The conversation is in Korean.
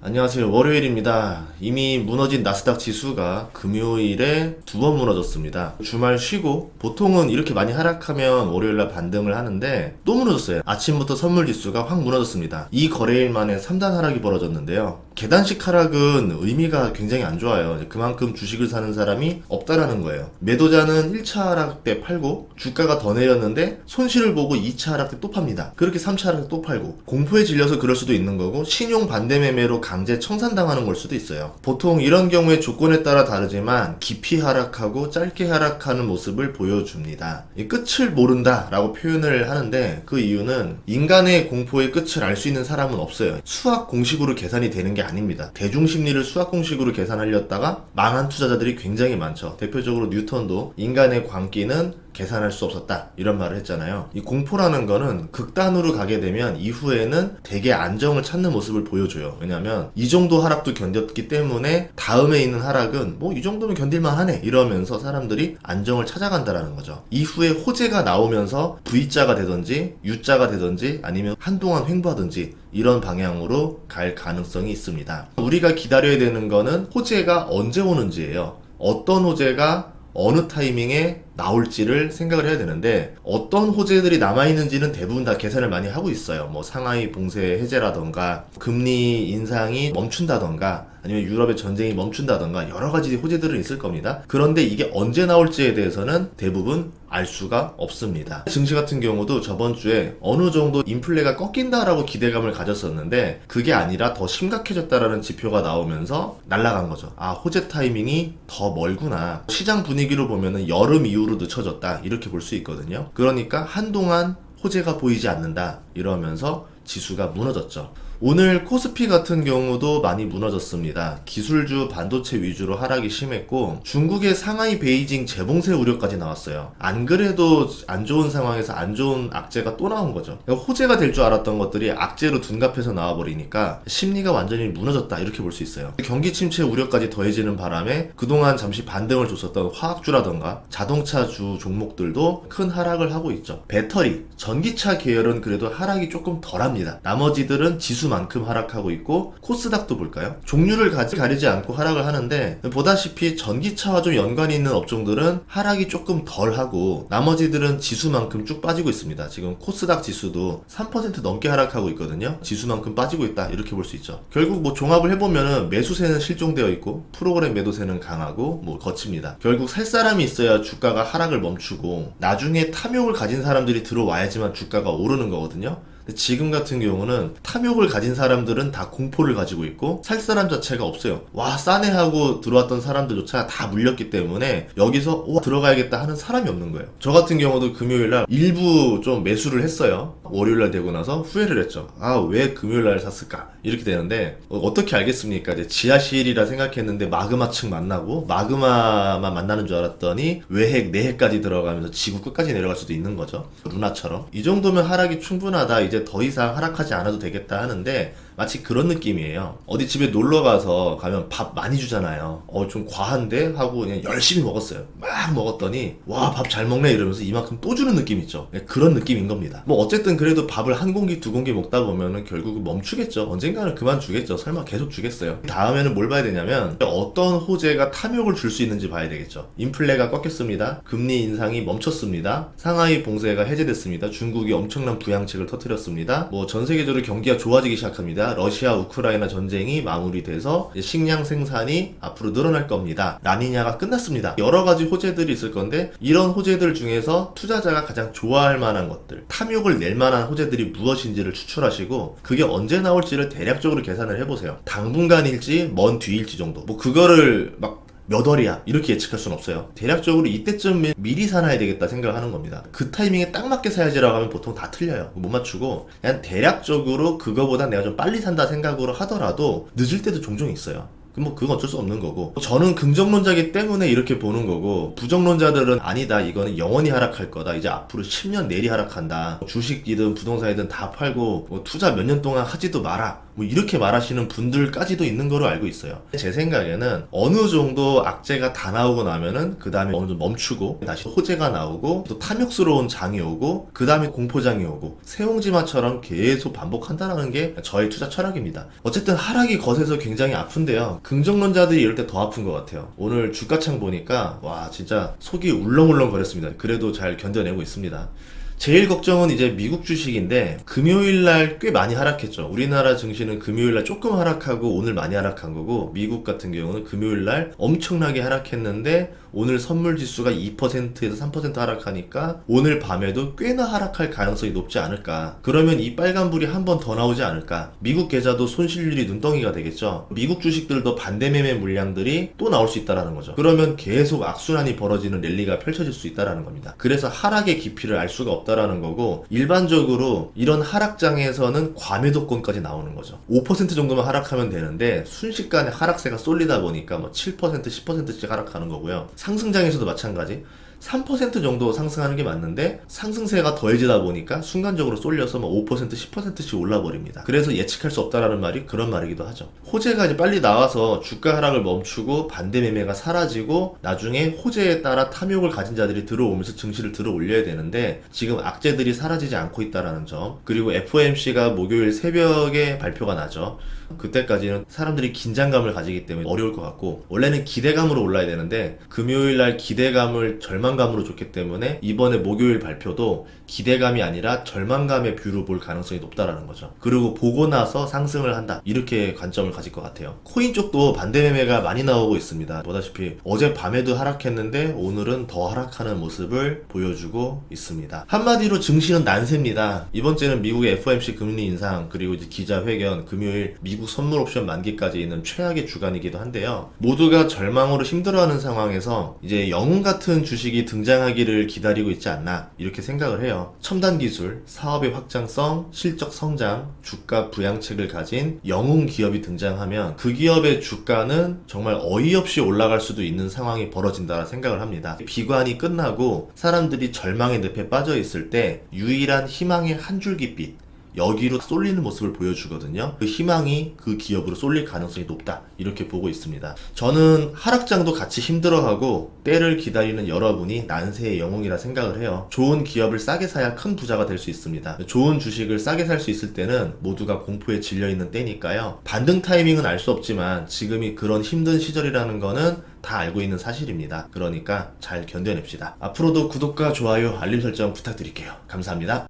안녕하세요. 월요일입니다. 이미 무너진 나스닥 지수가 금요일에 두 번 무너졌습니다. 주말 쉬고 보통은 이렇게 많이 하락하면 월요일날 반등을 하는데 또 무너졌어요. 아침부터 선물 지수가 확 무너졌습니다. 이 거래일 만에 3단 하락이 벌어졌는데요. 계단식 하락은 의미가 굉장히 안 좋아요. 그만큼 주식을 사는 사람이 없다라는 거예요. 매도자는 1차 하락 때 팔고 주가가 더 내렸는데 손실을 보고 2차 하락 때 또 팝니다. 그렇게 3차 하락 때 또 팔고 공포에 질려서 그럴 수도 있는 거고 신용 반대 매매로 강제 청산당하는 걸 수도 있어요. 보통 이런 경우에 조건에 따라 다르지만 깊이 하락하고 짧게 하락하는 모습을 보여줍니다. 이 끝을 모른다 라고 표현을 하는데 그 이유는 인간의 공포의 끝을 알 수 있는 사람은 없어요. 수학 공식으로 계산이 되는 게 아닙니다. 대중심리를 수학 공식으로 계산하려다가 망한 투자자들이 굉장히 많죠. 대표적으로 뉴턴도 인간의 광기는 계산할 수 없었다 이런 말을 했잖아요. 이 공포라는 거는 극단으로 가게 되면 이후에는 되게 안정을 찾는 모습을 보여줘요. 왜냐면 이 정도 하락도 견뎠기 때문에 다음에 있는 하락은 뭐 이 정도면 견딜만 하네 이러면서 사람들이 안정을 찾아간다라는 거죠. 이후에 호재가 나오면서 V자가 되든지 U자가 되든지 아니면 한동안 횡보하든지 이런 방향으로 갈 가능성이 있습니다. 우리가 기다려야 되는 거는 호재가 언제 오는지예요. 어떤 호재가 어느 타이밍에 나올지를 생각을 해야 되는데 어떤 호재들이 남아있는지는 대부분 다 계산을 많이 하고 있어요. 뭐 상하이 봉쇄 해제라던가 금리 인상이 멈춘다던가 아니면 유럽의 전쟁이 멈춘다던가 여러 가지 호재들은 있을 겁니다. 그런데 이게 언제 나올지에 대해서는 대부분 알 수가 없습니다. 증시 같은 경우도 저번 주에 어느 정도 인플레가 꺾인다라고 기대감을 가졌었는데 그게 아니라 더 심각해졌다라는 지표가 나오면서 날아간 거죠. 아, 호재 타이밍이 더 멀구나. 시장 분위기로 보면은 여름 이후로 늦춰졌다 이렇게 볼 수 있거든요. 그러니까 한동안 호재가 보이지 않는다 이러면서 지수가 무너졌죠. 오늘 코스피 같은 경우도 많이 무너졌습니다. 기술주 반도체 위주로 하락이 심했고 중국의 상하이 베이징 재봉쇄 우려까지 나왔어요. 안 그래도 안 좋은 상황에서 안 좋은 악재가 또 나온 거죠. 그러니까 호재가 될 줄 알았던 것들이 악재로 둔갑해서 나와버리니까 심리가 완전히 무너졌다 이렇게 볼 수 있어요. 경기 침체 우려까지 더해지는 바람에 그동안 잠시 반등을 줬었던 화학주라던가 자동차주 종목들도 큰 하락을 하고 있죠. 배터리, 전기차 계열은 그래도 하락이 조금 덜합니다. 나머지들은 지수 만큼 하락하고 있고 코스닥도 볼까요? 종류를 가리지 않고 하락을 하는데 보다시피 전기차와 좀 연관이 있는 업종들은 하락이 조금 덜하고 나머지들은 지수만큼 쭉 빠지고 있습니다. 지금 코스닥 지수도 3% 넘게 하락하고 있거든요. 지수만큼 빠지고 있다 이렇게 볼 수 있죠. 결국 뭐 종합을 해보면은 매수세는 실종되어 있고 프로그램 매도세는 강하고 뭐 거칩니다. 결국 살 사람이 있어야 주가가 하락을 멈추고 나중에 탐욕을 가진 사람들이 들어와야지만 주가가 오르는 거거든요. 지금 같은 경우는 탐욕을 가진 사람들은 다 공포를 가지고 있고 살 사람 자체가 없어요. 와 싸네 하고 들어왔던 사람들조차 다 물렸기 때문에 여기서 와 들어가야겠다 하는 사람이 없는 거예요. 저 같은 경우도 금요일날 일부 좀 매수를 했어요. 월요일날 되고 나서 후회를 했죠. 아 왜 금요일날 샀을까 이렇게 되는데 어떻게 알겠습니까? 이제 지하실이라 생각했는데 마그마 측 만나고 마그마만 만나는 줄 알았더니 외핵 내핵까지 들어가면서 지구 끝까지 내려갈 수도 있는 거죠. 루나처럼 이 정도면 하락이 충분하다. 이제 더 이상 하락하지 않아도 되겠다 하는데 마치 그런 느낌이에요. 어디 집에 놀러 가면 밥 많이 주잖아요. 좀 과한데 하고 그냥 열심히 먹었어요. 막 먹었더니 와 밥 잘 먹네 이러면서 이만큼 또 주는 느낌 있죠. 그런 느낌인 겁니다. 뭐 어쨌든 그래도 밥을 한 공기 두 공기 먹다 보면은 결국은 멈추겠죠. 언젠가는 그만 주겠죠. 설마 계속 주겠어요. 다음에는 뭘 봐야 되냐면 어떤 호재가 탐욕을 줄 수 있는지 봐야 되겠죠. 인플레가 꺾였습니다. 금리 인상이 멈췄습니다. 상하이 봉쇄가 해제됐습니다. 중국이 엄청난 부양책을 터뜨렸습니다. 뭐 전 세계적으로 경기가 좋아지기 시작합니다. 러시아 우크라이나 전쟁이 마무리돼서 식량 생산이 앞으로 늘어날 겁니다. 라니냐가 끝났습니다. 여러 가지 호재들이 있을 건데 이런 호재들 중에서 투자자가 가장 좋아할 만한 것들, 탐욕을 낼 만한 호재들이 무엇인지를 추출하시고 그게 언제 나올지를 대략적으로 계산을 해보세요. 당분간일지 먼 뒤일지 정도. 뭐 그거를 막 몇 월이야 이렇게 예측할 수는 없어요. 대략적으로 이때쯤 미리 사놔야 되겠다 생각하는 겁니다. 그 타이밍에 딱 맞게 사야지라고 하면 보통 다 틀려요. 못 맞추고 그냥 대략적으로 그거보다 내가 좀 빨리 산다 생각으로 하더라도 늦을 때도 종종 있어요. 뭐 그건 어쩔 수 없는 거고 저는 긍정론자이기 때문에 이렇게 보는 거고 부정론자들은 아니다 이거는 영원히 하락할 거다 이제 앞으로 10년 내리 하락한다 주식이든 부동산이든 다 팔고 뭐 투자 몇 년 동안 하지도 마라 뭐 이렇게 말하시는 분들까지도 있는 거로 알고 있어요. 제 생각에는 어느 정도 악재가 다 나오고 나면은 그 다음에 어느 정도 멈추고 다시 호재가 나오고 또 탐욕스러운 장이 오고 그 다음에 공포장이 오고 세옹지마처럼 계속 반복한다는 게 저의 투자 철학입니다. 어쨌든 하락이 거세서 굉장히 아픈데요. 긍정론자들이 이럴 때 더 아픈 것 같아요. 오늘 주가창 보니까 와 진짜 속이 울렁울렁 거렸습니다. 그래도 잘 견뎌내고 있습니다. 제일 걱정은 이제 미국 주식인데 금요일날 꽤 많이 하락했죠. 우리나라 증시는 금요일날 조금 하락하고 오늘 많이 하락한 거고 미국 같은 경우는 금요일날 엄청나게 하락했는데 오늘 선물 지수가 2%에서 3% 하락하니까 오늘 밤에도 꽤나 하락할 가능성이 높지 않을까. 그러면 이 빨간불이 한 번 더 나오지 않을까. 미국 계좌도 손실률이 눈덩이가 되겠죠. 미국 주식들도 반대매매 물량들이 또 나올 수 있다는 거죠. 그러면 계속 악순환이 벌어지는 랠리가 펼쳐질 수 있다는 겁니다. 그래서 하락의 깊이를 알 수가 없다라는 거고 일반적으로 이런 하락장에서는 과매도권까지 나오는 거죠. 5% 정도만 하락하면 되는데 순식간에 하락세가 쏠리다 보니까 뭐 7%, 10%씩 하락하는 거고요. 상승장에서도 마찬가지 3% 정도 상승하는 게 맞는데 상승세가 더해지다 보니까 순간적으로 쏠려서 뭐 5%, 10%씩 올라버립니다. 그래서 예측할 수 없다라는 말이 그런 말이기도 하죠. 호재가 이제 빨리 나와서 주가 하락을 멈추고 반대 매매가 사라지고 나중에 호재에 따라 탐욕을 가진 자들이 들어오면서 증시를 들어 올려야 되는데 지금 악재들이 사라지지 않고 있다라는 점. 그리고 FOMC가 목요일 새벽에 발표가 나죠. 그때까지는 사람들이 긴장감을 가지기 때문에 어려울 것 같고 원래는 기대감으로 올라야 되는데 금요일날 기대감을 절망감으로 줬기 때문에 이번에 목요일 발표도 기대감이 아니라 절망감의 뷰로 볼 가능성이 높다라는 거죠. 그리고 보고 나서 상승을 한다 이렇게 관점을 가질 것 같아요. 코인 쪽도 반대 매매가 많이 나오고 있습니다. 보다시피 어제 밤에도 하락했는데 오늘은 더 하락하는 모습을 보여주고 있습니다. 한마디로 증시는 난세입니다. 이번 주에는 미국의 FOMC 금리 인상 그리고 이제 기자회견 금요일 미국 선물 옵션 만기까지 있는 최악의 주간이기도 한데요. 모두가 절망으로 힘들어하는 상황에서 이제 영웅 같은 주식이 등장하기를 기다리고 있지 않나 이렇게 생각을 해요. 첨단 기술, 사업의 확장성, 실적 성장, 주가 부양책을 가진 영웅 기업이 등장하면 그 기업의 주가는 정말 어이없이 올라갈 수도 있는 상황이 벌어진다 생각을 합니다. 비관이 끝나고 사람들이 절망의 늪에 빠져 있을 때 유일한 희망의 한 줄기빛 여기로 쏠리는 모습을 보여주거든요. 그 희망이 그 기업으로 쏠릴 가능성이 높다 이렇게 보고 있습니다. 저는 하락장도 같이 힘들어하고 때를 기다리는 여러분이 난세의 영웅이라 생각을 해요. 좋은 기업을 싸게 사야 큰 부자가 될 수 있습니다. 좋은 주식을 싸게 살 수 있을 때는 모두가 공포에 질려있는 때니까요. 반등 타이밍은 알 수 없지만 지금이 그런 힘든 시절이라는 거는 다 알고 있는 사실입니다. 그러니까 잘 견뎌냅시다. 앞으로도 구독과 좋아요, 알림 설정 부탁드릴게요. 감사합니다.